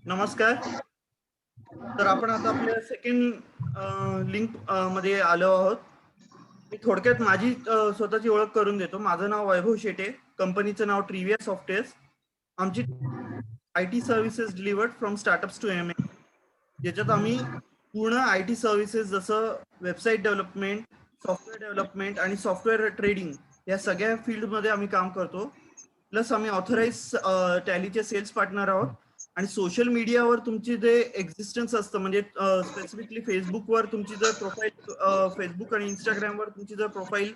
नमस्कार. तर आपण आता आपल्या सेकंड लिंक मध्ये आलो आहोत. मी थोडक्यात माझी स्वतःची ओळख करून देतो. माझं नाव वैभव शेटे, कंपनीचं नाव ट्रिविया सॉफ्टवेअर्स. आमची IT services delivered from startups to M ज्याच्यात आम्ही पूर्ण IT सर्व्हिसेस जसं वेबसाईट डेव्हलपमेंट, सॉफ्टवेअर डेव्हलपमेंट आणि सॉफ्टवेअर ट्रेडिंग या सगळ्या फील्डमध्ये आम्ही काम करतो. प्लस आम्ही ऑथराइज टॅलीचे सेल्स पार्टनर आहोत आणि सोशल मीडियावर तुमची जे एक्झिस्टन्स असतं म्हणजे स्पेसिफिकली फेसबुकवर तुमची जर प्रोफाईल फेसबुक आणि इंस्टाग्रामवर तुमची जर प्रोफाईल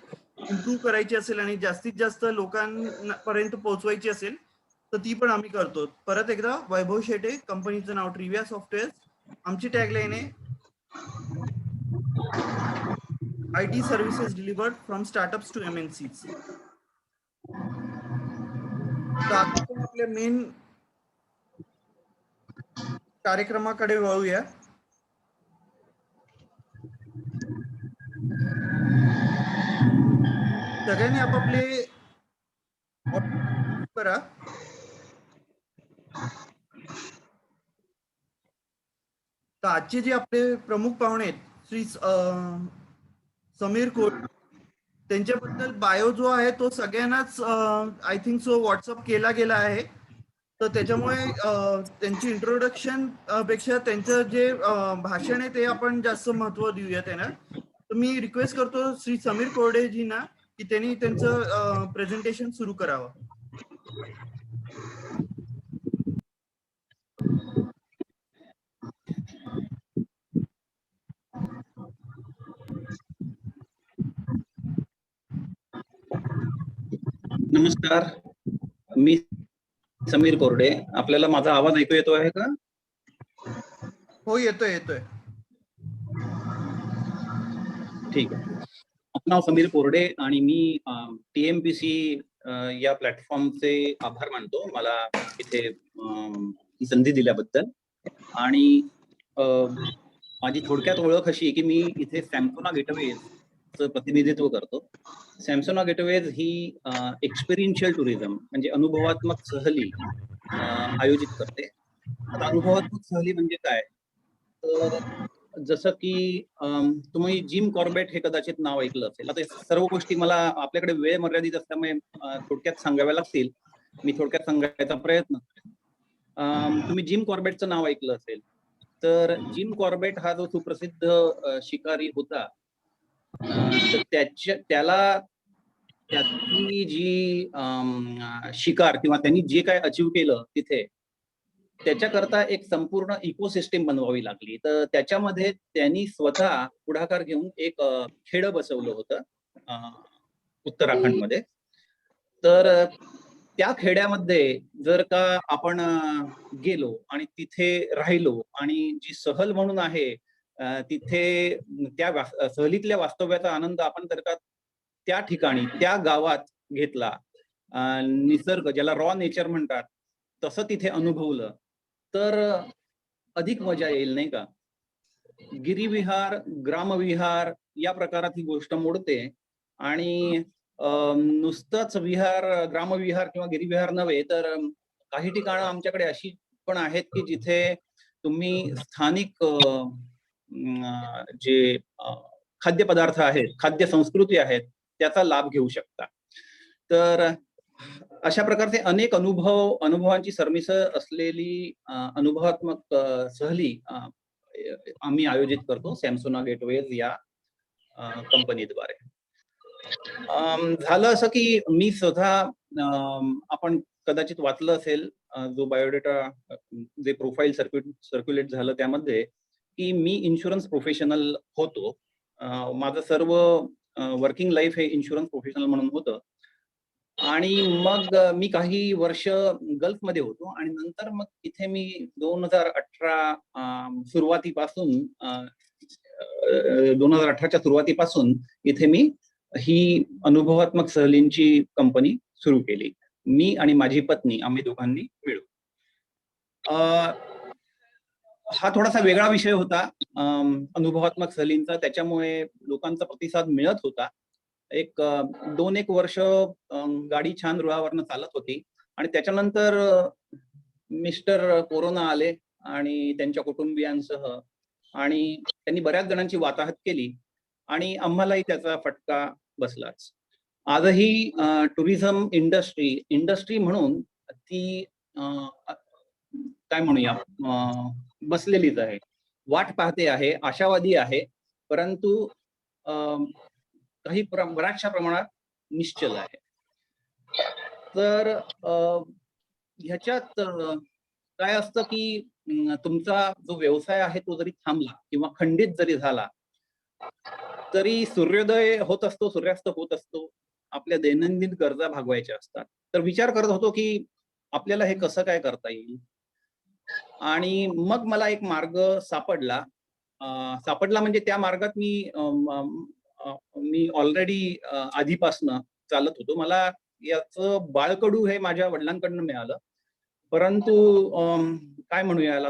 इम्प्रूव्ह करायची असेल आणि जास्तीत जास्त लोकांपर्यंत पोहोचवायची असेल तर ती पण आम्ही करतो. परत एकदा वैभव शेटे, कंपनीचं नाव ट्रिविया सॉफ्टवेअर. आमची टॅगलाईन आहे IT services delivered from startups to MNCs. तर आता आपण आपल्या मेन कार्यक्रमाकडे वळूया. सगळ्यांनी आपापले करा. तर आजचे जे आपले प्रमुख पाहुणे आहेत श्री समीर कोट, त्यांच्याबद्दल बायो जो आहे तो सगळ्यांनाच आय थिंक सो व्हॉट्सअप केला गेला आहे. तर त्याच्यामुळे त्यांची इंट्रोडक्शन पेक्षा त्यांचं जे भाषण आहे ते आपण जास्त महत्व देऊया त्यांना. तर मी रिक्वेस्ट करतो श्री समीर कोरडेजींना की त्यांनी त्यांचं प्रेझेंटेशन सुरू करावं. नमस्कार, मी समीर कोरडे. आपल्याला माझा आवाज ऐकू येतो आहे का? हो, येतोय. ठीक आहे. आपलं नाव समीर कोरडे आणि मी TMPC या प्लॅटफॉर्मचे आभार मानतो मला इथे ही संधी दिल्याबद्दल. आणि माझी थोडक्यात ओळख अशी की मी इथे सॅमसोना गेटवेजचं प्रतिनिधित्व करतो. सॅमसोना गेटवेज ही एक्सपिरियन्शियल टुरिझम म्हणजे अनुभवात्मक सहली आयोजित करते. आता अनुभवात्मक सहली म्हणजे काय? तर जसं की तुम्ही जिम कॉर्बेट हे कदाचित नाव ऐकलं असेल. आता सर्व गोष्टी मला आपल्याकडे वेळ मर्यादित असल्यामुळे थोडक्यात सांगाव्या लागतील. मी थोडक्यात सांगायचा प्रयत्न करेन. तुम्ही जिम कॉर्बेटचं नाव ऐकलं असेल. तर जिम कॉर्बेट हा जो सुप्रसिद्ध शिकारी होता, तर त्याला त्याची जी शिकार किंवा त्यांनी जे काय अचीव्ह केलं तिथे, त्याच्याकरता एक संपूर्ण इकोसिस्टीम बनवावी लागली. तर त्याच्यामध्ये त्यांनी स्वतः पुढाकार घेऊन एक खेडं बसवलं होतं उत्तराखंडमध्ये. तर त्या खेड्यामध्ये जर का आपण गेलो आणि तिथे राहिलो आणि जी सहल म्हणून आहे तिथे त्या सहलीतल्या वास्तव्याचा आनंद आपण जर का त्या ठिकाणी त्या गावात घेतला, निसर्ग ज्याला रॉ नेचर म्हणतात तसं तिथे अनुभवलं तर अधिक मजा येईल, नाही का? गिरिविहार, ग्रामविहार या प्रकारात ही गोष्ट मोडते. आणि नुसतंच विहार, ग्रामविहार किंवा गिरिविहार नव्हे तर काही ठिकाणं आमच्याकडे अशी पण आहेत की जिथे तुम्ही स्थानिक जे खाद्यपदार्थ आहेत, खाद्य संस्कृती आहेत त्याचा लाभ घेऊ शकता. तर अशा प्रकारचे अनेक अनुभवांची सरमिसळ असलेली अनुभवात्मक सहली आम्ही आयोजित करतो सॅमसोना गेटवेज या कंपनीद्वारे. झालं असं की मी स्वतः आपण कदाचित वाचलं असेल जो बायोडेटा जे प्रोफाईल सर्क्युलेट झालं त्यामध्ये की मी इन्शुरन्स प्रोफेशनल होतो. माझं सर्व वर्किंग लाईफ हे इन्शुरन्स प्रोफेशनल म्हणून होतं. आणि मग मी काही वर्ष गल्फमध्ये होतो आणि नंतर मग इथे मी 2018 सुरुवातीपासून 2018च्या सुरुवातीपासून इथे मी ही अनुभवात्मक सहलींची कंपनी सुरू केली. मी आणि माझी पत्नी आम्ही दोघांनी मिळून. हा थोडासा वेगळा विषय होता अनुभवात्मक सहलींचा. त्याच्यामुळे लोकांचा प्रतिसाद मिळत होता. एक 2-1 वर्ष गाडी छान रुळावरनं चालत होती आणि त्याच्यानंतर मिस्टर कोरोना आले आणि त्यांच्या कुटुंबियांसह, आणि त्यांनी बऱ्याच जणांची वाताहत केली आणि आम्हालाही त्याचा फटका बसलाच. आजही टुरिझम इंडस्ट्री म्हणून ती काय म्हणूया, बसलेलीच आहे, वाट पाहते आहे, आशावादी आहे, परंतु अ, बऱ्याचशा प्रमाणात निश्चल आहे. तर ह्याच्यात काय असतं की तुमचा जो व्यवसाय आहे तो जरी थांबला किंवा खंडित जरी झाला, तरी सूर्योदय होत असतो, सूर्यास्त होत असतो. आपल्या दैनंदिन गरजा भागवायच्या असतात. तर विचार करत होतो की आपल्याला हे कसं काय करता येईल? आणि मग मला एक मार्ग सापडला. सापडला म्हणजे त्या मार्गात मी ऑलरेडी आधीपासनं चालत होतो. मला याचं बाळकडू हे माझ्या वडिलांकडनं मिळालं. परंतु काय म्हणूया याला,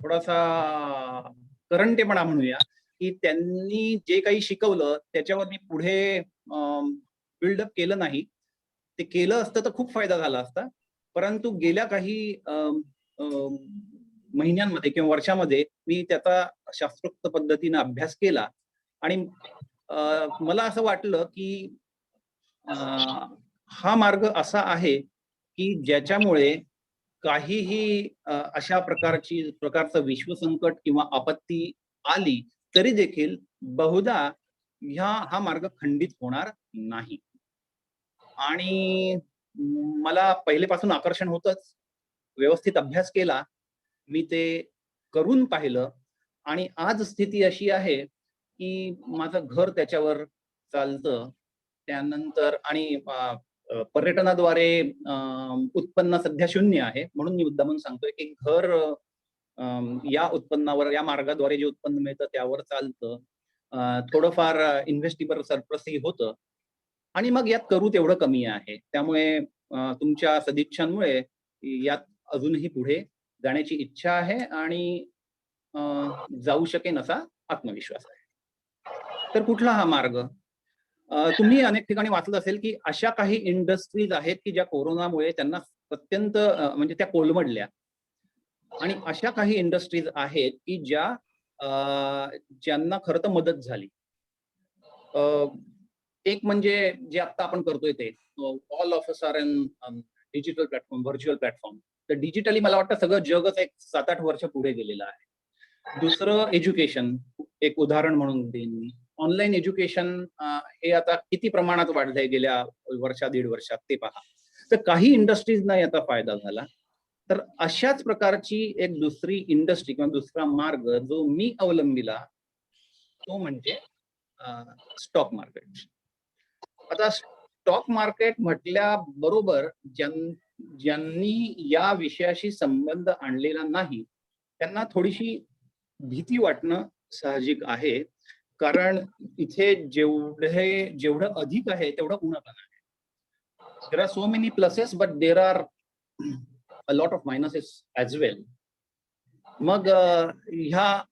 थोडासा करंटेपणा म्हणूया, की त्यांनी जे काही शिकवलं त्याच्यावर मी पुढे बिल्डअप केलं नाही. ते केलं असतं तर खूप फायदा झाला असता. परंतु गेल्या काही महिन्यांमध्ये किंवा वर्षामध्ये मी त्याचा शास्त्रोक्त पद्धतीने अभ्यास केला आणि मला असं वाटलं की हा मार्ग असा आहे की ज्याच्यामुळे काहीही अशा प्रकारचं विश्वसंकट किंवा आपत्ती आली तरी देखील बहुधा हा मार्ग खंडित होणार नाही. आणि मला पहिलेपासून आकर्षण होतंच. व्यवस्थित अभ्यास केला. मी ते करून पाहिलं आणि आज स्थिती अशी आहे, की माझं घर त्याच्यावर चालतं. त्यानंतर आणि पर्यटनाद्वारे उत्पन्न सध्या शून्य आहे. म्हणून मी मुद्दामून सांगतोय, की घर या उत्पन्नावर, या मार्गाद्वारे जे उत्पन्न मिळतं त्यावर चालतं. थोडंफार इन्व्हेस्टिबल सरप्लसही होतं आणि मग यात करू तेवढं कमी आहे. त्यामुळे तुमच्या सदिच्छांमुळे यात अजूनही पुढे जाण्याची इच्छा आहे आणि जाऊ शकेन असा आत्मविश्वास आहे. तर कुठला हा मार्ग? तुम्ही अनेक ठिकाणी वाचलं असेल, की अशा काही इंडस्ट्रीज आहेत, की ज्या कोरोनामुळे त्यांना अत्यंत म्हणजे त्या कोलमडल्या. आणि अशा काही इंडस्ट्रीज आहेत, की ज्यांना खरं तर मदत झाली. एक म्हणजे जे आता आपण करतोय ते all of us are in digital platform, virtual platform. तर डिजिटली मला वाटतं सगळं जगच एक 7-8 वर्ष पुढे गेलेलं आहे. दुसरं एज्युकेशन, एक उदाहरण म्हणून देईन मी. ऑनलाईन एज्युकेशन हे आता किती प्रमाणात वाढलंय गेल्या दीड वर्षात ते पहा. तर काही इंडस्ट्रीजना याचा फायदा झाला. तर अशाच प्रकारची एक दुसरी इंडस्ट्री किंवा दुसरा मार्ग जो मी अवलंबिला तो म्हणजे स्टॉक मार्केट. आता स्टॉक मार्केट म्हटल्याबरोबर ज्यांनी या विषयाशी संबंध आणलेला नाही त्यांना थोडीशी भीती वाटणं साहजिक आहे. कारण इथे जेवढं अधिक आहे तेवढं उणं आहे. There are so many pluses, but there are a lot of minuses as well. मग ह्या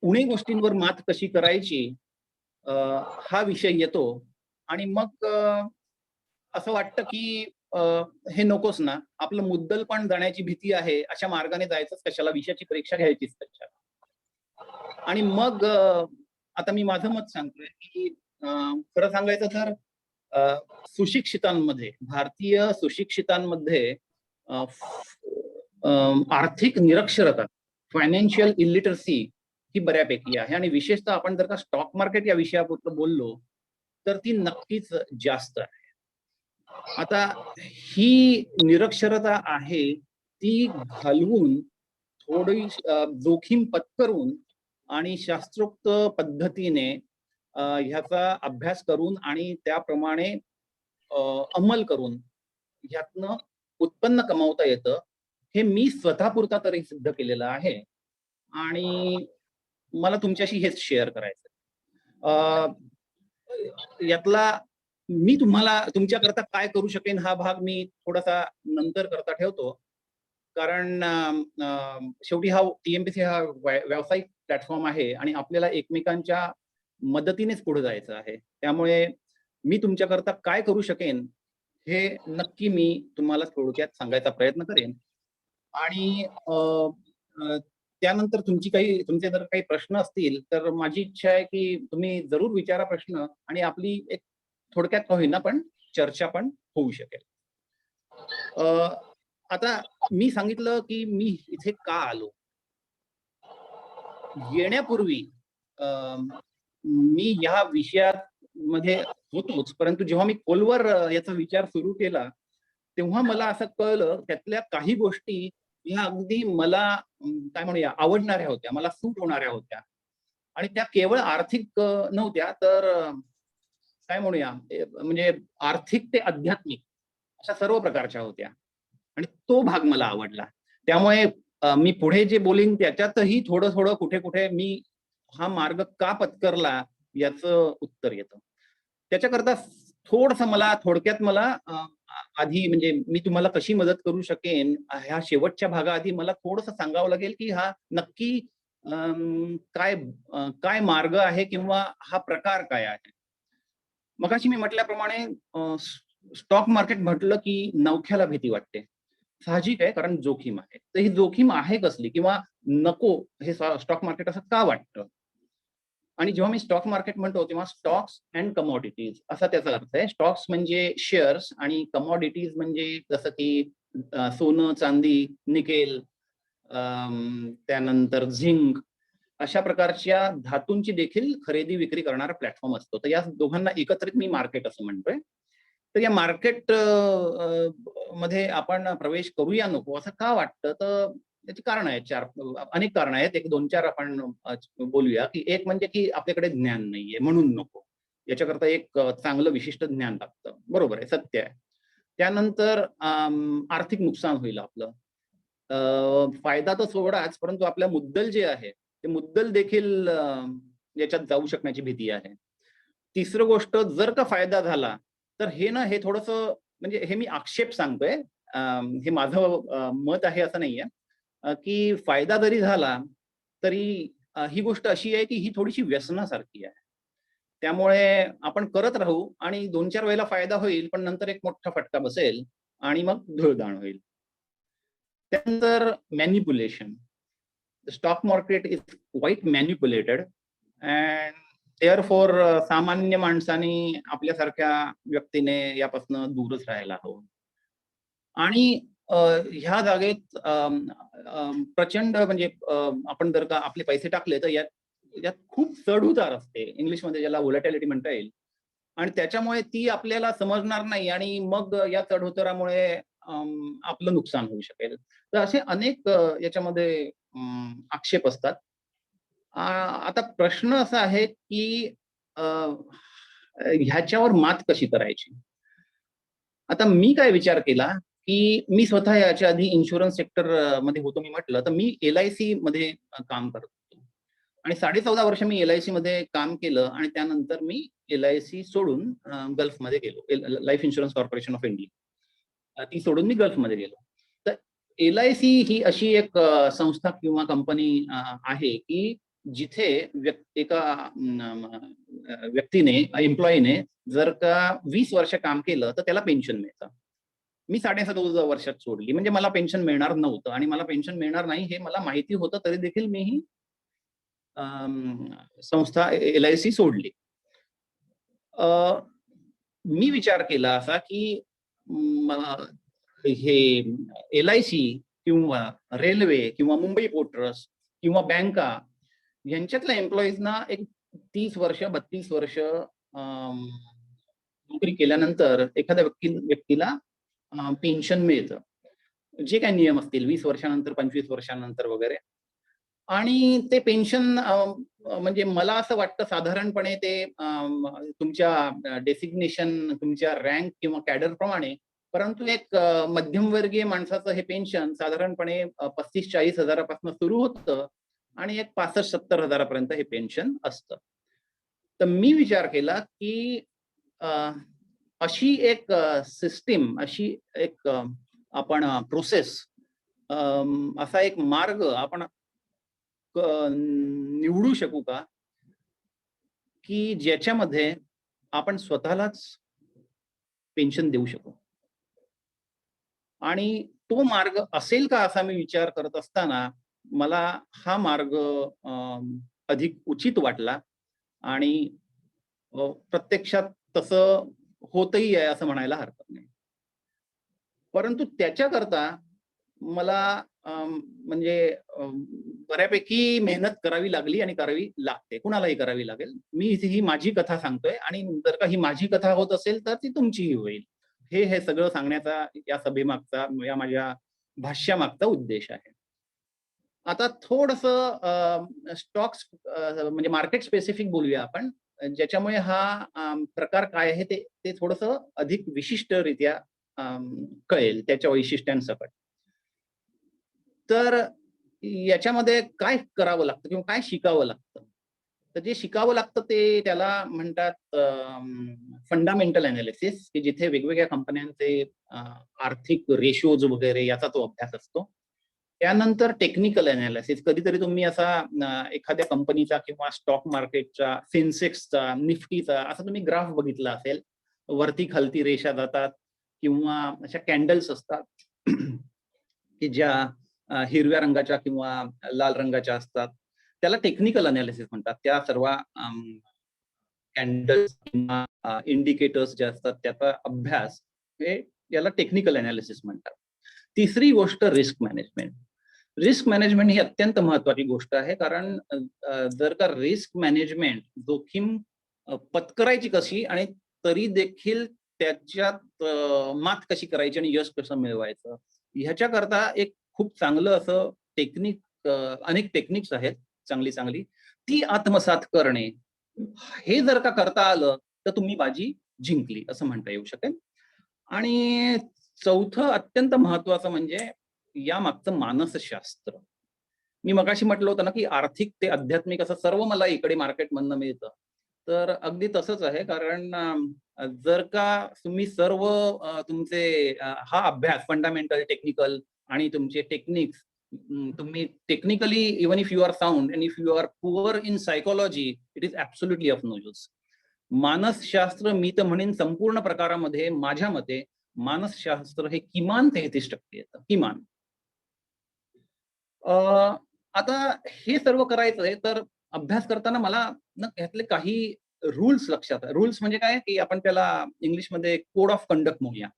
उणे गोष्टींवर मात कशी करायची हा विषय येतो आणि मग असं वाटतं की हे नकोच ना, आपलं मुद्दल पण जाण्याची भीती आहे, अशा मार्गाने जायचंच कशाला, विषयाची परीक्षा घ्यायचीच कशाला. आणि मग आता मी माझं मत सांगतोय की खरं सांगायचं तर सुशिक्षितांमध्ये, भारतीय सुशिक्षितांमध्ये आर्थिक निरक्षरता, फायनान्शियल इलिटरसी ही बऱ्यापैकी आहे आणि विशेषतः आपण जर का स्टॉक मार्केट या विषयाबद्दल बोललो तर ती नक्कीच जास्त आहे. आता ही निरक्षरता आहे ती घालवून थोडी जोखीम पत्करून आणि शास्त्रोक्त पद्धतीने ह्याचा अभ्यास करून आणि त्याप्रमाणे अंमल करून ह्यातनं उत्पन्न कमावता येतं. हे मी स्वतःपुरता तरी सिद्ध केलेलं आहे आणि मला तुमच्याशी हेच शेअर करायचं. यातला मी तुम्हाला तुमच्याकरता काय करू शकेन हा भाग मी थोडासा नंतर करता ठेवतो. कारण शेवटी हा TMPC हा व्यावसायिक प्लॅटफॉर्म आहे आणि आपल्याला एकमेकांच्या मदतीनेच पुढे जायचं आहे. त्यामुळे मी तुमच्याकरता काय करू शकेन हे नक्की मी तुम्हाला थोडक्यात सांगायचा प्रयत्न करेन. आणि त्यानंतर तुमचे जर काही प्रश्न असतील तर माझी इच्छा आहे की तुम्ही जरूर विचारा प्रश्न आणि आपली एक थोडक्यात का होईना पण चर्चा पण होऊ शकेल. आता मी सांगितलं की मी इथे का आलो. येण्यापूर्वी मी या विषयामध्ये होतोच, परंतु जेव्हा मी खोलवर याचा विचार सुरू केला तेव्हा मला असं कळलं त्यातल्या काही गोष्टी ह्या अगदी मला काय म्हणूया आवडणाऱ्या होत्या, मला सूट होणाऱ्या होत्या आणि त्या केवळ आर्थिक नव्हत्या तर काय म्हणूया म्हणजे आर्थिक ते आध्यात्मिक अशा सर्व प्रकारच्या होत्या आणि तो भाग मला आवडला. त्यामुळे मी पुढे जे बोलीन त्याच्यातही थोडं थोडं कुठे कुठे मी हा मार्ग का पत्करला याचं उत्तर येतं. त्याच्याकरता थोडस मला थोडक्यात मला आधी म्हणजे मी तुम्हाला कशी मदत करू शकेन ह्या शेवटच्या भागाआधी मला थोडंसं सांगावं लागेल की हा नक्की काय काय मार्ग आहे किंवा हा प्रकार काय आहे. मगाशी मी म्हटल्याप्रमाणे स्टॉक मार्केट म्हटलं की नवख्याला भीती वाटते. साहजिक आहे कारण जोखीम आहे. तर ही जोखीम आहे कसली किंवा नको हे स्टॉक मार्केट असं का वाटतं? आणि जेव्हा मी स्टॉक मार्केट म्हणतो तेव्हा स्टॉक्स अँड कमॉडिटीज असा त्याचा अर्थ आहे. स्टॉक्स म्हणजे शेअर्स आणि कमॉडिटीज म्हणजे जसं की सोनं, चांदी, निकेल, त्यानंतर झिंक अशा प्रकारच्या धातूंची देखील खरेदी विक्री करणारा प्लॅटफॉर्म असतो. तर या दोघांना एकत्रित मी मार्केट असं म्हणतोय. तर या मार्केट मध्ये आपण प्रवेश करूया नको असं का वाटतं? तर त्याची कारण आहेत अनेक कारण आहेत. एक 2-4 आपण बोलूया की एक म्हणजे की आपल्याकडे ज्ञान नाहीये म्हणून नको. याच्याकरता एक चांगलं विशिष्ट ज्ञान लागतं. बरोबर आहे, सत्य आहे. त्यानंतर आर्थिक नुकसान होईल आपलं. फायदा तर सोडाच, परंतु आपल्या मुद्दल जे आहे, ते मुद्दल देखील याच्यात जाऊ शकण्याची भीती आहे. तिसरं गोष्ट जर का फायदा झाला, तर हे थोडंसं म्हणजे हे मी आक्षेप सांगतोय. हे माझं मत आहे असं नाहीये. की फायदा जरी झाला, तरी ही गोष्ट अशी आहे की ही थोडीशी व्यसनासारखी आहे. त्यामुळे आपण करत राहू आणि 2-4 वेळेला फायदा होईल, पण नंतर एक मोठा फटका बसेल आणि मग धुळदाण होईल. त्यानंतर manipulation. The stock market is quite manipulated and therefore सामान्य माणसाने आपल्यासारख्या व्यक्तीने यापासून दूरच राहायला हवं. आणि ह्या जागेत प्रचंड म्हणजे आपण जर का आपले पैसे टाकले तर यात खूप चढ-उतार असते. इंग्लिशमध्ये ज्याला व्होलॅटिलिटी म्हणता येईल. आणि त्याच्यामुळे ती आपल्याला समजणार नाही आणि मग या चढ-उतारामुळे आपलं नुकसान होऊ शकेल. तर असे अनेक याच्यामध्ये आक्षेप असतात. आता प्रश्न असा आहे की अ, ह्याच्यावर मात कशी करायची? आता मी काय विचार केला, की मी स्वतः याच्या आधी इन्शुरन्स सेक्टर मध्ये होतो मी म्हटलं, तर मी एल-आय-सी मध्ये काम करत होतो. आणि 14.5 वर्ष मी एल-आय-सी मध्ये काम केलं आणि त्यानंतर मी एल-आय-सी सोडून गल्फमध्ये गेलो. Life insurance corporation of India. ती सोडून मी गल्फमध्ये गेलो. तर एल-आय-सी ही अशी एक संस्था किंवा कंपनी आहे, की जिथे एका व्यक्तीने, एम्प्लॉईने जर का 20 वर्ष काम केलं, तर त्याला पेन्शन मिळतं. मी 14.5 वर्षात सोडली. म्हणजे मला पेन्शन मिळणार नव्हतं आणि मला पेन्शन मिळणार नाही हे मला माहिती होतं, तरी देखील मी ही संस्था एल-आय-सी सोडली. मी विचार केला असा, की हे एल-आय-सी किंवा रेल्वे किंवा मुंबई पोर्ट ट्रस्ट किंवा बँका यांच्यातल्या एम्प्लॉईजना एक 30 वर्ष, 32 वर्ष नोकरी केल्यानंतर एखाद्या व्यक्तीला पेन्शन मिळतं. जे काही नियम असतील 20 वर्षानंतर, 25 वर्षानंतर वगैरे. आणि ते पेन्शन म्हणजे मला असं वाटतं साधारणपणे ते तुमच्या डेसिग्नेशन, तुमच्या रँक किंवा कॅडर प्रमाणे, परंतु एक मध्यमवर्गीय माणसाचं हे पेन्शन साधारणपणे 35-40 हजारापासून सुरू होतं आणि एक 65-70 हजारापर्यंत हे पेन्शन असतं. तर मी विचार केला की अशी एक सिस्टीम, अशी एक आपण प्रोसेस, असा एक मार्ग आपण निवडू शकू का? की ज्याच्यामध्ये आपण स्वतःलाच पेन्शन देऊ शकू. आणि तो मार्ग असेल का असा मी विचार करत असताना मला हा मार्ग अधिक उचित वाटला आणि प्रत्यक्षात तसं होतही आहे असं म्हणायला हरकत नाही. परंतु त्याच्याकरता मला म्हणजे बऱ्यापैकी मेहनत करावी लागली आणि करावी लागते. कुणालाही करावी लागेल. मी ही माझी कथा सांगतोय आणि जर का ही माझी कथा होत असेल तर ती तुमचीही होईल. हे सगळं सांगण्याचा या सभेमागचा, या माझ्या भाष्यामागचा उद्देश आहे. आता थोडंसं स्टॉक्स म्हणजे मार्केट स्पेसिफिक बोलूया आपण, ज्याच्यामुळे हा प्रकार काय आहे ते थोडंसं अधिक विशिष्टरित्या कळेल त्याच्या वैशिष्ट्यांसकट. तर याच्यामध्ये काय करावं लागतं किंवा काय शिकावं लागतं? तर जे शिकावं लागतं ते त्याला म्हणतात फंडामेंटल अनालिसिस, की जिथे वेगवेगळ्या कंपन्यांचे आर्थिक रेशोज वगैरे याचा तो अभ्यास असतो. त्यानंतर टेक्निकल अनालिसिस, कधीतरी तुम्ही असा एखाद्या कंपनीचा किंवा स्टॉक मार्केटचा, सेन्सेक्सचा, निफ्टीचा असा तुम्ही ग्राफ बघितला असेल. वरती खालती रेषा जातात किंवा अशा कॅन्डल्स असतात की ज्या हिरव्या रंगाच्या किंवा लाल रंगाच्या असतात. त्याला टेक्निकल अनालिसिस म्हणतात. त्या सर्व कॅन्डल्स किंवा इंडिकेटर्स जे असतात त्याचा अभ्यास, हे याला टेक्निकल अनालिसिस म्हणतात. तिसरी गोष्ट रिस्क मॅनेजमेंट. रिस्क मॅनेजमेंट ही अत्यंत महत्वाची गोष्ट आहे, कारण जर का रिस्क मॅनेजमेंट, जोखीम पत्करायची कशी आणि तरी देखील त्याच्यात मात कशी करायची आणि यश कसं मिळवायचं, ह्याच्याकरता एक खूप चांगलं असं अनेक टेक्निक्स आहेत चांगली ती आत्मसात करणे. हे जर का करता आलं तर तुम्ही बाजी जिंकली असं म्हणता येऊ शकेल. आणि चौथं अत्यंत महत्वाचं म्हणजे या मागचं मानसशास्त्र. मी मगाशी म्हटलं होतं ना, की आर्थिक ते आध्यात्मिक असं सर्व मला इकडे मार्केटमधनं मिळतं. तर अगदी तसंच आहे, कारण जर का तुम्ही सर्व तुमचे हा अभ्यास फंडामेंटल, टेक्निकल आणि तुमचे टेक्निक्स तुम्ही technically, even if you are sound and if you are poor in psychology, it is absolutely of no use. मानसशास्त्र मी तर म्हणेन संपूर्ण प्रकारामध्ये माझ्या मते मानसशास्त्र हे किमान 33% येतं, किमान. आता हे सर्व करायचंय तर अभ्यास करताना मला ना ह्यातले काही रूल्स लक्षात आहे. रूल्स म्हणजे काय, की आपण त्याला इंग्लिशमध्ये कोड ऑफ कंडक्ट म्हणूया,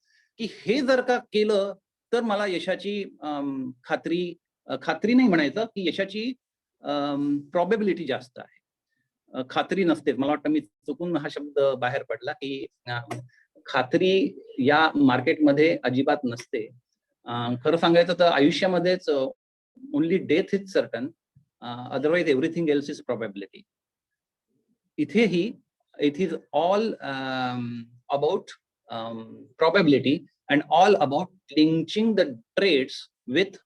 की हे जर का केलं तर मला यशाची खात्री नाही म्हणायचं, की यशाची प्रॉबेबिलिटी जास्त आहे. खात्री नसते. मला वाटतं मी चुकून हा शब्द बाहेर पडला, की खात्री या मार्केटमध्ये अजिबात नसते. खरं सांगायचं तर आयुष्यामध्येच only death is certain, otherwise everything else is probability. इथेही it is all about probability and all about lynching the trades with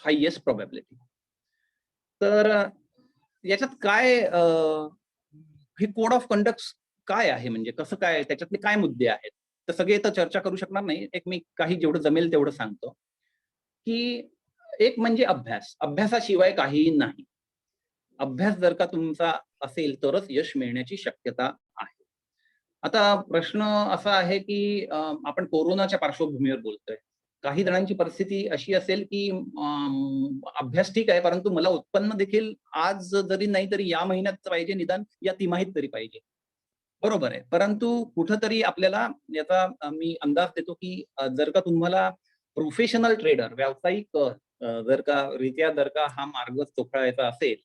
highest probability. तर याच्यात काय हे कोड ऑफ कंडक्ट काय आहे, म्हणजे कसं काय, त्याच्यातले काय मुद्दे आहेत? तर सगळे तर चर्चा करू शकणार नाही. एक मी काही जेवढं जमेल तेवढं सांगतो, की एक म्हणजे अभ्यास. अभ्यासाशिवाय काहीही नाही. अभ्यास जर का तुमचा असेल तरच यश मिळण्याची शक्यता आहे. आता प्रश्न असा आहे, की आपण कोरोनाच्या पार्श्वभूमीवर बोलतोय. काही जणांची परिस्थिती अशी असेल, की अभ्यास ठीक आहे, परंतु मला उत्पन्न देखील आज जरी नाही तरी या महिन्यात पाहिजे, निदान या तिमाहीत तरी पाहिजे. बरोबर आहे. परंतु कुठेतरी आपल्याला याचा मी अंदाज देतो, की जर का तुम्हाला प्रोफेशनल ट्रेडर, व्यावसायिक जर का हा मार्ग चोखाळायचा असेल,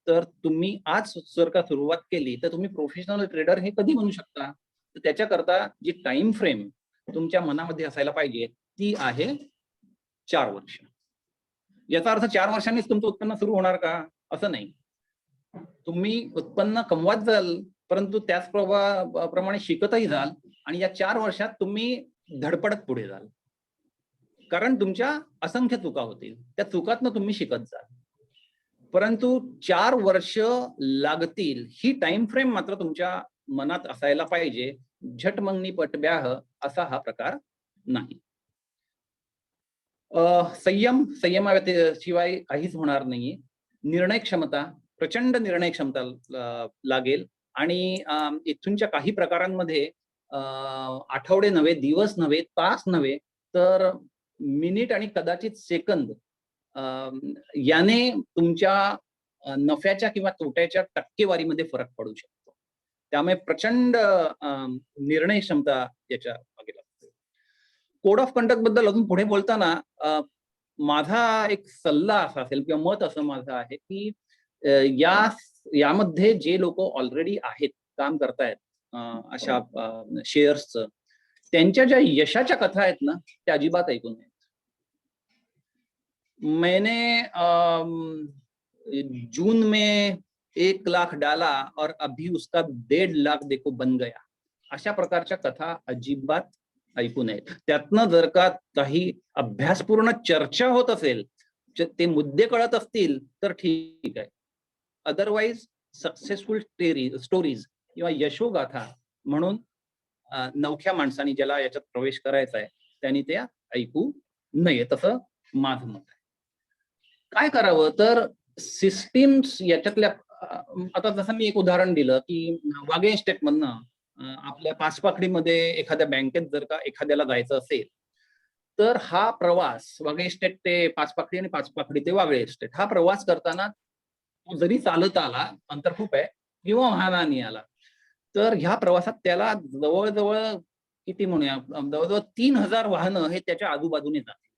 तर तुम्ही आज जर का सुरुवात केली, तर तुम्ही प्रोफेशनल ट्रेडर हे कधी बनू शकता? तर त्याच्याकरता जी टाईम फ्रेम तुमच्या मनामध्ये असायला पाहिजे, ती आहे 4 वर्ष. याचा अर्थ 4 वर्षांनीच तुमचं उत्पन्न सुरू होणार का? असं नाही. तुम्ही उत्पन्न कमवत जाल, परंतु त्याच प्रमाणे शिकतही जाल आणि या 4 वर्षात तुम्ही धडपडत पुढे जाल. कारण तुमच्या असंख्य चुका होतील. त्या चुकातनं तुम्ही शिकत जाल. परंतु 4 वर्ष लागतील ही टाईम फ्रेम मात्र तुमच्या मनात असायला पाहिजे. झटमंगनी पटब्याह असा हा प्रकार नाही. संयमाशिवाय काहीच होणार नाहीये. निर्णय क्षमता, प्रचंड निर्णय क्षमता लागेल आणि इथूनच्या काही प्रकारांमध्ये आठवडे नव्हे, दिवस नव्हे, तास नव्हे, तर मिनिट आणि कदाचित सेकंद याने तुमच्या नफ्याच्या किंवा तोट्याच्या टक्केवारीमध्ये फरक पडू शकतो. त्यामुळे प्रचंड निर्णय क्षमता याच्या मागे लागते. कोड ऑफ कंडक्ट बद्दल अजून पुढे बोलताना माझा एक सल्ला असा असेल किंवा मत असं माझं आहे की यामध्ये जे लोक ऑलरेडी आहेत, काम करतायत अशा शेअर्सचं, त्यांच्या ज्या यशाच्या कथा आहेत ना, त्या अजिबात ऐकू नयेत. मैंने जून में 1 लाख डाला और अभी उसका 1.5 लाख देखो बन गया, अशा प्रकारच्या कथा अजिबात ऐकू नयेत. त्यातनं जर का काही अभ्यासपूर्ण चर्चा होत असेल, ते मुद्दे कळत असतील तर ठीक आहे. अदरवाईज सक्सेसफुल स्टोरीज किंवा यशोगाथा म्हणून नवख्या माणसांनी ज्याला याच्यात प्रवेश करायचा आहे त्यांनी त्या ऐकू नये, तसं माझं मत आहे. काय करावं तर सिस्टीम्स याच्यातल्या, आता जसं मी एक उदाहरण दिलं की वाघे इस्टेट मधनं आपल्या पाचपाखडीमध्ये एखाद्या बँकेत जर का एखाद्याला जायचं असेल तर हा प्रवास, वाघे इस्टेट ते पाचपाखडी आणि पाचपाखडी ते वाघे इस्टेट, हा प्रवास करताना तो जरी चालत आला, अंतर खूप आहे, किंवा वाहनाने आला, तर ह्या प्रवासात त्याला जवळजवळ किती म्हणूया, जवळजवळ 3000 वाहनं हे त्याच्या आजूबाजूने जातात.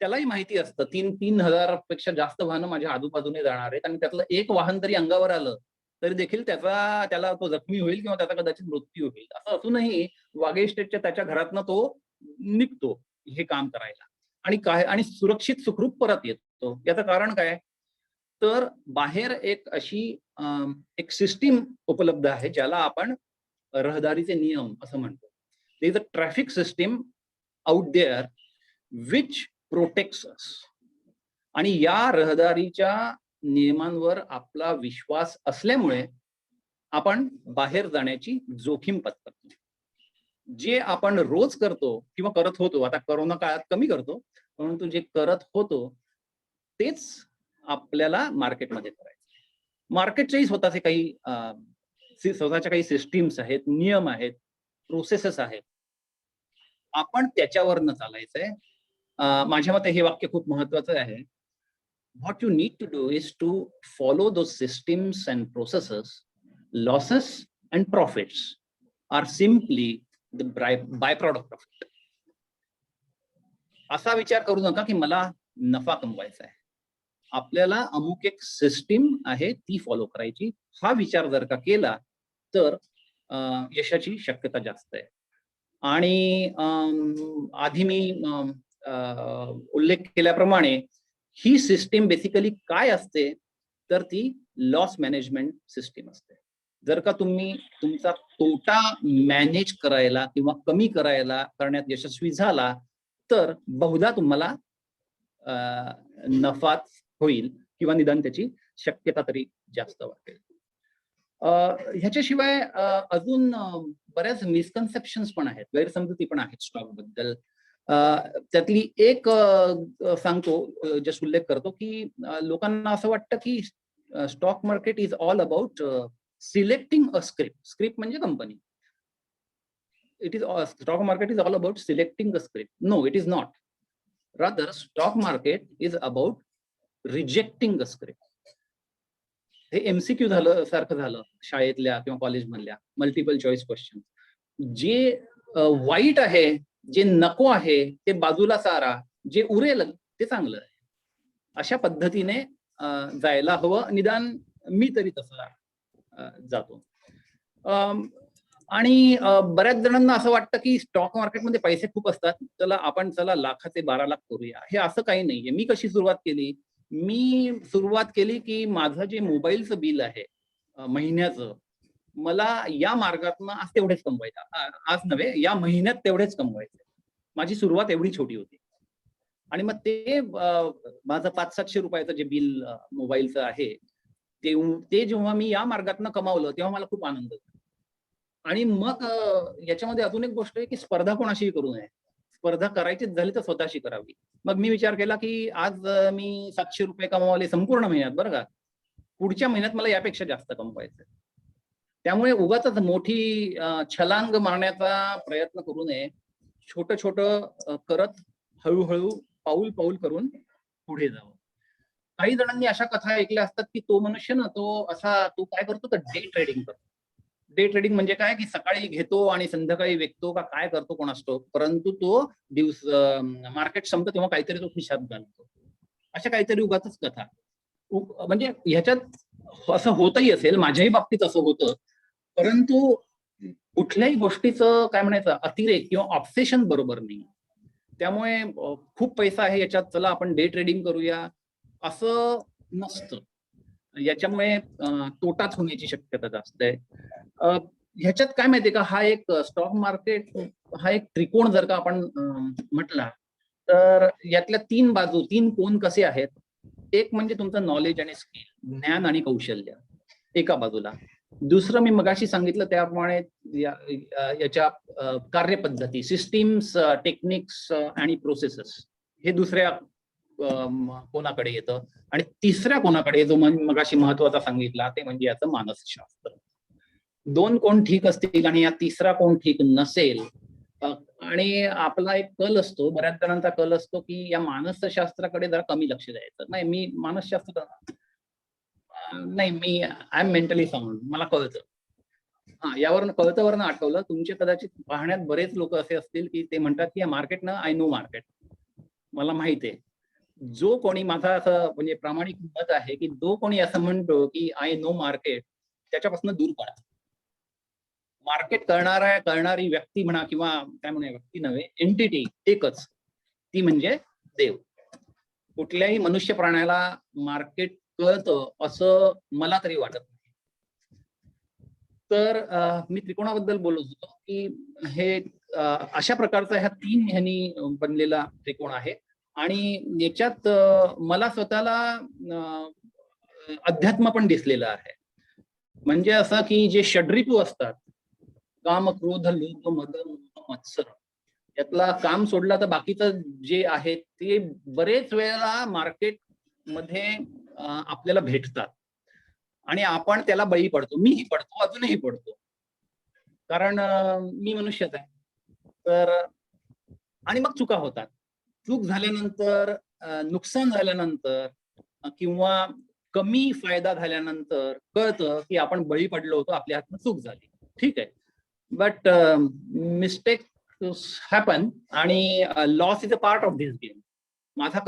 त्यालाही माहिती असतं 3000 पेक्षा जास्त वाहनं माझ्या आजूबाजूने जाणार आहेत आणि त्यातलं एक वाहन जरी अंगावर आलं तरी देखील त्याला तो जखमी होईल किंवा त्याचा कदाचित मृत्यू होईल. असं असूनही वाघे इस्टेटच्या त्याच्या घरातनं तो निघतो हे काम करायला आणि सुरक्षित सुखरूप परत येतो. याचं कारण काय, तर बाहेर एक अशी एक सिस्टीम उपलब्ध आहे ज्याला आपण रहदारीचे नियम असं म्हणतो. There is a traffic system out there which protects us. आणि या रहदारीच्या नियमांवर आपला विश्वास असल्यामुळे आपण बाहेर जाण्याची जोखीम पत्करतो. जे आपण रोज करतो किंवा करत होतो, आता कोरोना काळात कमी करतो, परंतु जे करत होतो तेच आपल्याला मार्केटमध्ये करायचं. मार्केटचेही स्वतःचे स्वतःच्या काही सिस्टीम्स आहेत, नियम आहेत, प्रोसेसेस आहेत. आपण त्याच्यावरनं चालायचंय. माझ्या मते हे वाक्य खूप महत्वाचं आहे. What you need to do is to follow those systems and processes. Losses and profits are simply the by product of it. असा विचार करू नका की मला नफा कमवायचा आहे. आपल्याला अमुक एक सिस्टीम आहे ती फॉलो करायची. हा विचार जर का केला तर यशाची शक्यता जास्त आहे. आणि आधी मी उल्लेख केल्याप्रमाणे ही सिस्टीम बेसिकली काय असते तर ती लॉस मॅनेजमेंट सिस्टीम असते. जर का तुम्ही तुमचा तोटा मॅनेज करायला किंवा कमी करण्यात यशस्वी झाला तर बहुधा तुम्हाला नफाच होईल किंवा निदान त्याची शक्यता तरी जास्त वाटेल. ह्याच्याशिवाय अजून बऱ्याच मिसकन्सेप्शन्स पण आहेत, गैरसमजुती पण आहेत स्टॉक बद्दल. त्यातली एक सांगतो, जस्ट उल्लेख करतो की लोकांना असं वाटतं की stock market is all about selecting a script. Script म्हणजे company. Stock market is all about selecting a script. No, it is not. Rather, stock market is about rejecting the script. हे MCQ सारखं झालं शाळेतल्या किंवा कॉलेजमधल्या multiple choice question. जे वाईट आहे, जे नको आहे ते बाजूला सारा, जे उरेल ते चांगलं आहे. अशा पद्धतीने जायला हवं. निदान मी तरी तसा जातो. आणि बऱ्याच जणांना असं वाटतं की स्टॉक मार्केटमध्ये पैसे खूप असतात, चला लाखाचे 12 लाख करूया. हे असं काही नाहीये. मी कशी सुरुवात केली? मी सुरुवात केली की माझं जे मोबाईलचं बिल आहे महिन्याचं, मला या मार्गातनं आज तेवढेच कमवायचं, आज नव्हे या महिन्यात तेवढेच कमवायचे. माझी सुरुवात एवढी छोटी होती. आणि मग ते माझं 500-700 रुपयाचं जे बिल मोबाईलचं आहे ते जेव्हा मी या मार्गातनं कमावलं तेव्हा मला खूप आनंद झाला. आणि मग याच्यामध्ये अजून एक गोष्ट आहे की स्पर्धा कोणाशी करू नये. स्पर्धा करायचीच झाली तर स्वतःशी करावी. मग मी विचार केला की आज मी 700 रुपये कमवले संपूर्ण महिन्यात, बरं का, पुढच्या महिन्यात मला यापेक्षा जास्त कमवायचं. त्यामुळे उगाच मोठी छलांग मारण्याचा प्रयत्न करू नये. छोटं करत हळूहळू पाऊल पाऊल करून पुढे जावं. काही जणांनी अशा कथा ऐकल्या असतात की तो मनुष्य ना तो काय करतो तर डे ट्रेडिंग करतो. डे ट्रेडिंग म्हणजे काय की सकाळी घेतो आणि संध्याकाळी विकतो का काय करतो कोण असतो, परंतु तो मार्केट संपतं तेव्हा काहीतरी तो खिशात घालतो. अशा काहीतरी उगाचच कथा. म्हणजे ह्याच्यात असं होतही असेल, माझ्याही बाबतीत असं होतं, परंतु कुठल्याही गोष्टीचं काय म्हणायचं अतिरेक किंवा ऑब्सेशन बरोबर नाही. त्यामुळे खूप पैसा आहे याच्यात, चला आपण डे ट्रेडिंग करूया असं नसतं. याच्यामुळे तोटाच होण्याची शक्यता जास्त आहे. ह्याच्यात काय माहितीये का, हा एक स्टॉक मार्केट हा एक त्रिकोण जर का आपण म्हटला तर यातल्या 3 बाजू, 3 कोण कसे आहेत. एक म्हणजे तुमचं नॉलेज आणि स्किल, ज्ञान आणि कौशल्य एका बाजूला. दुसरं मी मगाशी सांगितलं त्याप्रमाणे याच्या कार्यपद्धती, सिस्टीम्स, टेक्निक्स आणि प्रोसेसेस हे दुसऱ्या कोणाकडे येतं. आणि तिसऱ्या कोणाकडे जो मगाशी महत्वाचा सांगितला ते म्हणजे याचं मानसशास्त्र. 2 कोण ठीक असतील आणि या तिसरा कोण ठीक नसेल, आणि आपला एक कल असतो, बऱ्याच जणांचा कल असतो की या मानसशास्त्राकडे जरा कमी लक्ष द्यायचं. नाही, मी मानसशास्त्र नाही, मी आय एम मेंटली साऊंड, मला कळतं. यावरून कळतं आठवलं, तुमचे कदाचित पाहण्यात बरेच लोक असे असतील की ते म्हणतात की या मार्केट ना, आय नो मार्केट, मला माहिती आहे. जो कोणी, माझा असं म्हणजे प्रामाणिक मत आहे की जो कोणी असं म्हणतो की आय नो मार्केट, त्याच्यापासून दूर पडा. मार्केट कळणारी व्यक्ती म्हणा किंवा काय म्हणूया, व्यक्ती नव्हे, एंटिटी एकच, ती म्हणजे देव. कुठल्याही मनुष्य प्राण्याला मार्केट कळतं असं मला तरी वाटत नाही. तर मी त्रिकोणाबद्दल बोलत होतो की हे अशा प्रकारचा ह्या 3 ह्यांनी बनलेला त्रिकोण आहे. आणि याच्यात मला स्वतःला अध्यात्म पण दिसलेलं आहे. म्हणजे असं की जे षड्रिपू असतात, काम, क्रोध, लोभ, मद, मत्सर, यातला काम सोडला तर बाकीचं जे आहे ते बरेच वेळेला मार्केट मध्ये आपल्याला भेटतात आणि आपण त्याला बळी पडतो. मीही पडतो, अजूनही पडतो, कारण मी मनुष्यच आहे. तर आणि मग चुका होतात. चूक झाल्यानंतर, नुकसान झाल्यानंतर किंवा कमी फायदा झाल्यानंतर कळतं की आपण बळी पडलो होतो, आपल्या हातून चूक झाली. ठीक आहे, बट मिस्टेक हॅपन आणि loss is a part of this game. माझं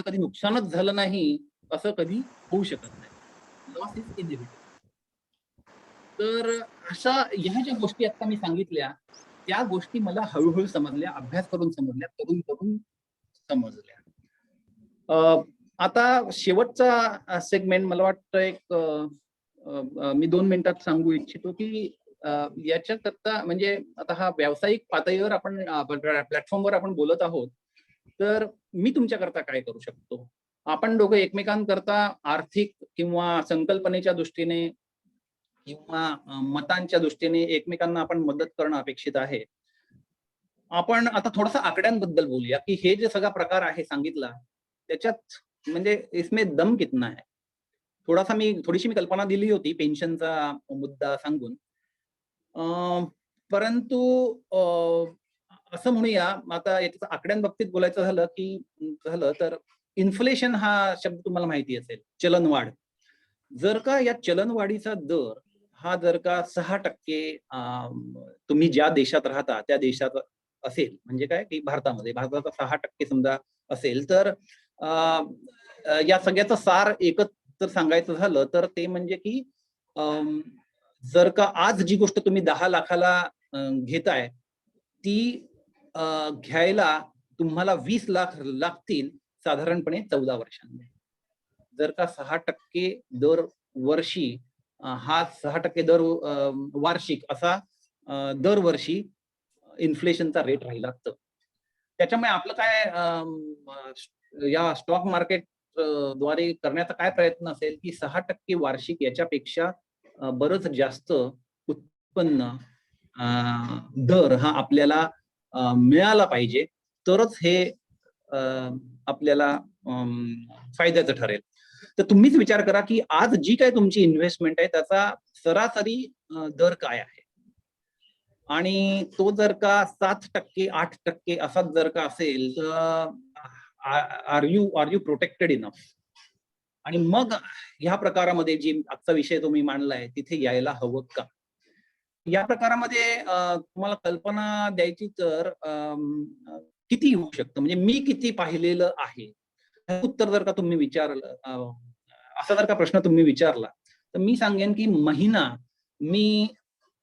कधी नुकसानच झालं नाही असं कधी होऊ शकत नाही. Loss is inevitable. तर अशा ह्या ज्या गोष्टी आता मी सांगितल्या, त्या गोष्टी मला हळूहळू समजल्या, अभ्यास करून समजल्या, करून करून समजल्या. आता शेवटचा सेगमेंट मला वाटतं एक मी 2 मिनिटात सांगू इच्छितो की याच्याकरता म्हणजे आता हा व्यावसायिक पातळीवर आपण प्लॅटफॉर्मवर आपण बोलत आहोत, तर मी तुमच्याकरता काय करू शकतो. आपण दोघं एकमेकांकरता आर्थिक किंवा संकल्पनेच्या दृष्टीने किंवा मतांच्या दृष्टीने एकमेकांना आपण मदत करणं अपेक्षित आहे. आपण आता थोडंसं आकड्यांबद्दल बोलूया की हे जे सगळा प्रकार आहे सांगितला, त्याच्यात म्हणजे इसमें दम कितना है. थोडीशी मी कल्पना दिली होती पेन्शनचा मुद्दा सांगून. परंतु असं म्हणूया, आता याच्या आकड्यांबाबतीत बोलायचं झालं तर इन्फ्लेशन हा शब्द तुम्हाला माहिती असेल, चलनवाढ. जर का या चलनवाढीचा दर हा जर का 6% तुम्ही ज्या देशात राहता त्या देशात असेल, म्हणजे काय की भारताचा 6% समजा असेल, तर या सगळ्याचं सार एकत्र सांगायचं झालं तर ते म्हणजे की जर का आज जी गोष्ट तुम्ही 10 लाखाला घेताय, ती घ्यायला तुम्हाला 20 लाख लागतील साधारणपणे 14 वर्षांमध्ये. जर का 6% दर वर्षी, हा 6% दर वार्षिक असा दरवर्षी इन्फ्लेशनचा रेट राहिला तर त्याच्यामुळे आपलं काय या स्टॉक मार्केट द्वारे करण्याचा काय प्रयत्न असेल की 6% वार्षिक याच्यापेक्षा बरंच जास्त उत्पन्न दर हा आपल्याला मिळाला पाहिजे, तरच हे आपल्याला फायद्याचं ठरेल. तर तुम्हीच विचार करा की आज जी काय तुमची इन्व्हेस्टमेंट आहे त्याचा सरासरी दर काय आहे. आणि तो जर का 7% 8% असाच जर का असेल तर आर यू प्रोटेक्टेड इनफ. आणि मग ह्या प्रकारामध्ये जी आजचा विषय तुम्ही मांडलाय तिथे यायला हवं का? या प्रकारामध्ये तुम्हाला कल्पना द्यायची तर किती होऊ शकतं, म्हणजे मी किती पाहिलेलं आहे उत्तर जर का तुम्ही विचारलं, असा जर का प्रश्न तुम्ही विचारला तर मी सांगेन की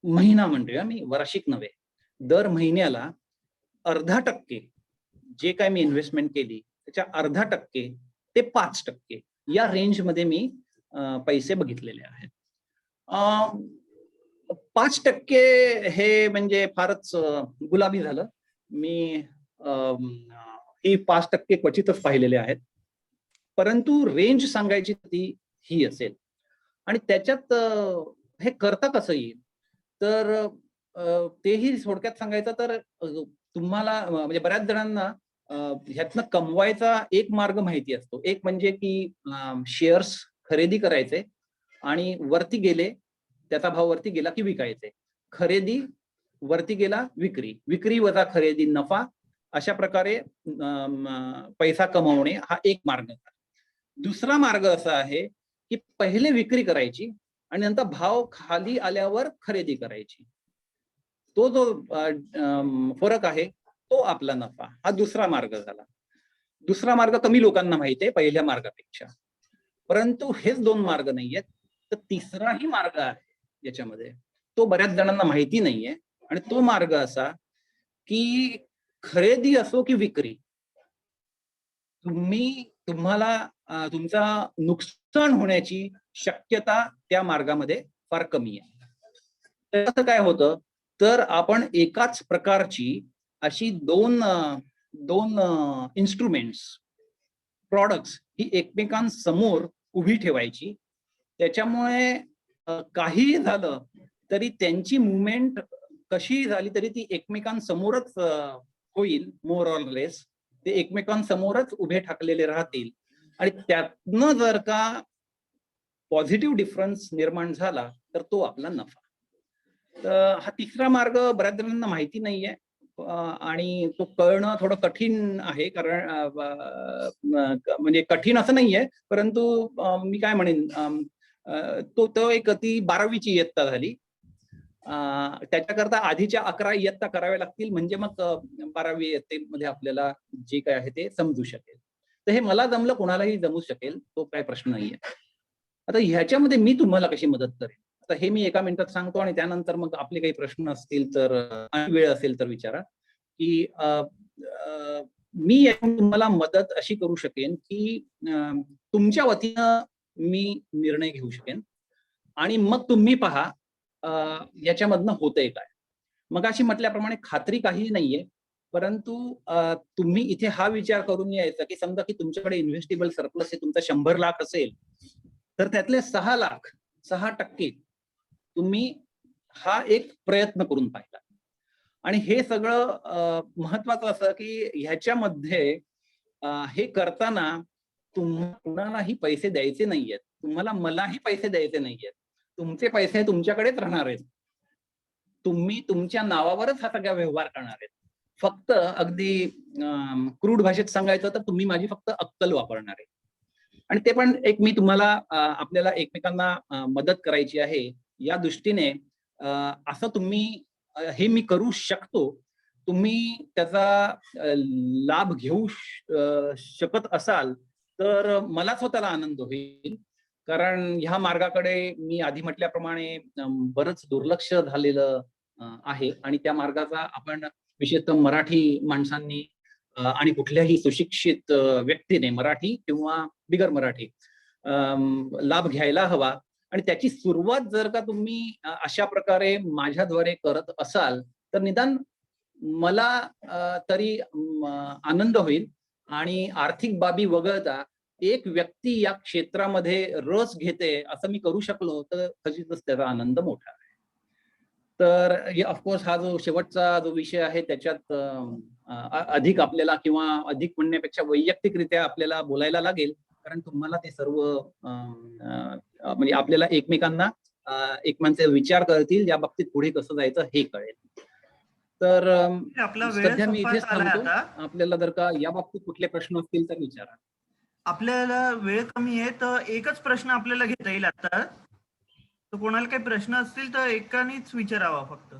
महिना म्हणतोय मी, वार्षिक नव्हे, दर महिन्याला 0.5% जे काय मी इन्व्हेस्टमेंट केली त्याच्या 0.5% ते 5% या रेंजमध्ये मी पैसे बघितलेले आहेत. 5% हे म्हणजे फारच गुलाबी झालं. मी ही 5% क्वचितच पाहिलेले आहेत, परंतु रेंज सांगायची ती ही असेल. आणि त्याच्यात हे करता कसं येईल तर तेही थोडक्यात सांगायचं तर तुम्हाला म्हणजे बऱ्याच जणांना ह्यातनं कमवायचा एक मार्ग माहिती असतो. एक म्हणजे की शेअर्स खरेदी करायचे आणि वरती गेले, त्याचा भाव वरती गेला की विकायचे. खरेदी वरती गेला, विक्री वजा खरेदी नफा, अशा प्रकारे पैसा कमवणे हा एक मार्ग. दुसरा मार्ग असा आहे की पहिले विक्री करायची आणि नंतर भाव खाली आल्यावर खरेदी करायची. तो जो फरक आहे तो आपला नफा, हा दुसरा मार्ग झाला. दुसरा मार्ग कमी लोकांना माहिती आहे पहिल्या मार्गापेक्षा, परंतु हेच 2 मार्ग नाहीयेत. तर तिसराही मार्ग आहे याच्यामध्ये, तो बऱ्याच जणांना माहिती नाहीये. आणि तो मार्ग असा की खरेदी असो की विक्री, तुम्हाला तुमचा नुकसान होण्याची शक्यता त्या मार्गामध्ये फार कमी आहे. तर काय होतं तर आपण एकाच प्रकारची अशी दोन इन्स्ट्रुमेंट्स, प्रॉडक्ट्स ही एकमेकांसमोर उभी ठेवायची. त्याच्यामुळे काहीही झालं तरी त्यांची मुवमेंट कशी झाली तरी ती एकमेकांसमोरच होईल, मोर ऑर लेस. ते एकमेकांसमोरच उभे ठाकलेले राहतील आणि त्यातनं जर का पॉझिटिव्ह डिफरन्स निर्माण झाला तर तो आपला नफा. तर हा तिसरा मार्ग बऱ्याच जणांना माहिती नाहीये आणि तो कळणं थोडं कठीण आहे. कारण म्हणजे कठीण असं नाहीये, परंतु मी काय म्हणेन, तो एक ती 12वीची इयत्ता झाली. त्याच्याकरता आधीच्या 11 इयत्ता कराव्या लागतील, म्हणजे मग 12वी इयत्तेमध्ये आपल्याला जे काय आहे ते समजू शकेल. तर हे मला जमलं, कोणालाही जमू शकेल, तो काही प्रश्न नाहीये. आता ह्याच्यामध्ये मी तुम्हाला कशी मदत करेन, आता हे मी 1 मिनिटात सांगतो आणि त्यानंतर मग आपले काही प्रश्न असतील तर आणि वेळ असेल तर विचारा. की मी तुम्हाला मदत अशी करू शकेन की तुमच्या वतीनं मी निर्णय घेऊ शकेन आणि मग तुम्ही पहा याच्यामधनं होतंय काय. मगाशी म्हटल्याप्रमाणे खात्री काहीही नाहीये, परंतु तुम्ही इथे हा विचार करून यायचा की समजा की तुमच्याकडे इन्व्हेस्टेबल सरप्लस आहे, तुमचा 100 लाख असेल तर त्यातले 6 लाख 6% तुम्ही हा एक प्रयत्न करून पाहिला. आणि हे सगळं महत्वाचं असं की ह्याच्यामध्ये हे करताना कुणालाही पैसे द्यायचे नाहीयेत, मलाही पैसे द्यायचे नाहीयेत. तुमचे पैसे तुमच्याकडेच राहणार आहेत. तुम्ही तुमच्या नावावरच हा सगळा व्यवहार करणार आहेत. फक्त अगदी क्रूड भाषेत सांगायचं तर तुम्ही माझी फक्त अक्कल वापरणार आहे. आणि ते पण एक मी तुम्हाला आपल्याला एकमेकांना मदत करायची आहे या दृष्टीने असं तुम्ही हे मी करू शकतो. तुम्ही त्याचा लाभ घेऊ शकत असाल तर मला स्वतःला आनंद होईल. कारण ह्या मार्गाकडे मी आधी म्हटल्याप्रमाणे बरंच दुर्लक्ष झालेलं आहे आणि त्या मार्गाचा आपण विशेषतः मराठी माणसांनी आणि कुठल्याही सुशिक्षित व्यक्तीने, मराठी किंवा बिगर मराठी, लाभ घ्यायला हवा. आणि त्याची सुरुवात जर का तुम्ही अशा प्रकारे माझ्याद्वारे करत असाल तर निदान मला तरी आनंद होईल. आणि आर्थिक बाबी वगळता एक व्यक्ती या क्षेत्रामध्ये रस घेते असं मी करू शकलो तर खचितच त्याचा आनंद मोठा आहे. तर ऑफकोर्स हा जो शेवटचा जो विषय आहे त्याच्यात अधिक आपल्याला, किंवा अधिक म्हणण्यापेक्षा वैयक्तिकरित्या आपल्याला बोलायला लागेल, कारण तुम्हाला ते सर्व म्हणजे आपल्याला एकमेकांना एकमेकांचे विचार कळतील, या बाबतीत पुढे कसं जायचं हे कळेल. तर आपला वेळ सध्या मी इथेच संपत आलाय थांबतो. आता. आपल्याला जर का या बाबतीत कुठले प्रश्न असतील तर विचारा. आपल्याला वेळ कमी आहे, तर एकच प्रश्न आपल्याला घेता येईल आता. तर कोणाला काही प्रश्न असतील तर एकानेच विचारावा फक्त.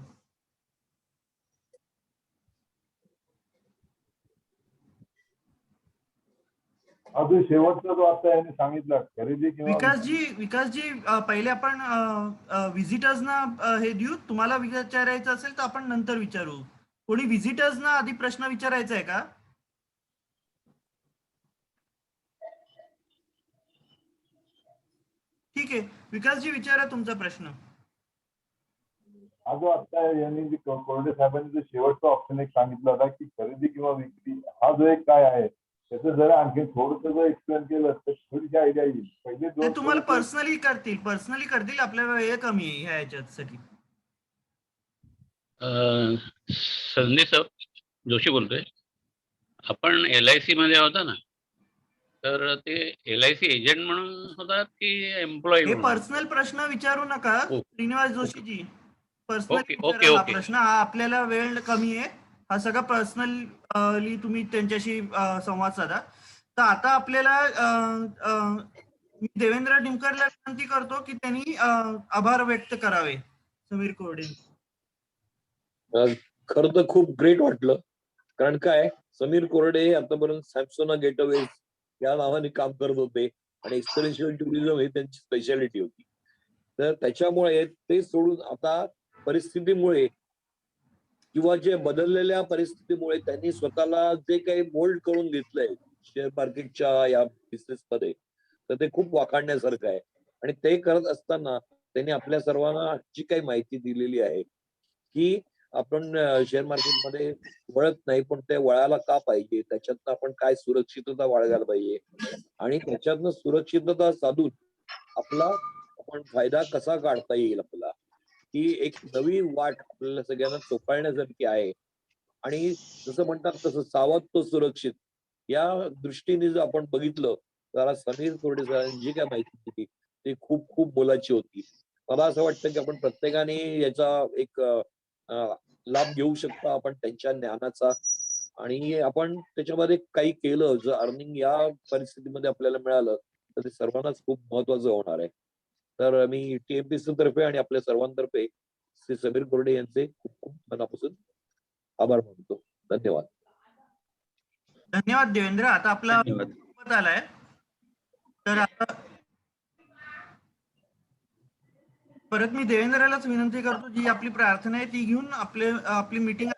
अजून शेवटचा जो आता यांनी सांगितलं खरेदी किंवा विकासजी पहिले आपण व्हिजिटर्सना हे देऊ. तुम्हाला विचारायचं असेल तर आपण नंतर विचारू. कोणी व्हिजिटर्सना आधी प्रश्न विचारायचा आहे का? ठीक आहे, विकासजी विचारा तुमचा प्रश्न. हा जो आता यांनी जी कोरडे साहेबांनी जो शेवटचा ऑप्शन एक सांगितला होता की खरेदी किंवा विक्री, हा जो एक काय आहे त्याचं जरा आणखी थोडंसं जर एक्सप्लेन केलं तर थोडीशी आयडिया येईल. पहिले ते तुम्हाला पर्सनली करतील. आपल्याला वेळ कमी आहे ह्या याच्यासाठी. संदेश जोशी बोलतोय. आपण LIC मध्ये होता ना, तर ते LIC एजंट म्हणून होतात की एम्प्लॉई हे म्हणून? पर्सनल प्रश्न विचारू नका श्रीनिवास जोशीजी. पर्सनली ओके, विचारा हा ओके. प्रश्न. हा आपल्याला वेळ कमी आहे. हा सगळा पर्सनली तुम्ही त्यांच्याशी संवाद साधा. तर आता आपल्याला मी देवेंद्र डिमकरला विनंती करतो की त्यांनी आभार व्यक्त करावे समीर कोरडे. खरं तर खूप ग्रेट वाटलं, कारण काय समीर कोरडे हे आतापर्यंत सॅमसोना गेटअवेज या नावाने काम करत होते आणि एक्सपिरियन्शियल टुरिझम ही त्यांची स्पेशालिटी होती. तर त्याच्यामुळे ते सोडून आता परिस्थितीमुळे किंवा जे बदललेल्या परिस्थितीमुळे त्यांनी स्वतःला जे काही मोल्ड करून घेतलंय शेअर मार्केटच्या या बिझनेसमध्ये, तर ते खूप वाखाणण्यासारखं आहे. आणि ते करत असताना त्यांनी आपल्या सर्वांना जी काही माहिती दिलेली आहे की आपण शेअर मार्केटमध्ये वळत नाही, पण ते वळायला का पाहिजे, त्याच्यातनं आपण काय सुरक्षितता बाळगायला पाहिजे आणि त्याच्यातनं सुरक्षितता साधून आपला आपण फायदा कसा काढता येईल आपला, ही एक नवी वाट आपल्याला सगळ्यांना चोखाळण्यासारखी आहे. आणि जसं म्हणतात तसं सावध तो सुरक्षित या दृष्टीने जर आपण बघितलं तर समीर कोरडे सरांनी जी काय माहिती दिली ती खूप खूप मोलाची होती. मला असं वाटतं की आपण प्रत्येकाने याचा एक लाभ घेऊ शकतो आपण त्यांच्या ज्ञानाचा, आणि आपण त्याच्यामध्ये काही केलं जर अर्निंग या परिस्थितीमध्ये आपल्याला मिळालं तर ते सर्वांनाच खूप महत्वाचं होणार आहे. तर मी TMPC तर्फे आणि आपल्या सर्वांतर्फे श्री समीर कोरडे यांचे खूप खूप मनापासून आभार मानतो. धन्यवाद. धन्यवाद देवेंद्र. आता आपला धन्यवाद. संपत आलाय. तर आता परत मी देवेंद्रालाच विनंती करतो, जी आपली प्रार्थना आहे ती घेऊन आपली मीटिंग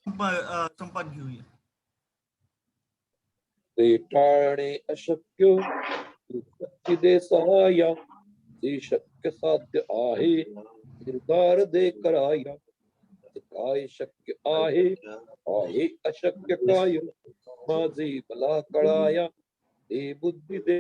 संपत घेऊया. ते टाळणे अशक्य शक्ती दे सहाय्या, जे शक्य साध्य आहे निर्धार दे कराया, काय शक्य आहे आहे अशक्य काय, माझे मला कळाया, ते बुद्धी दे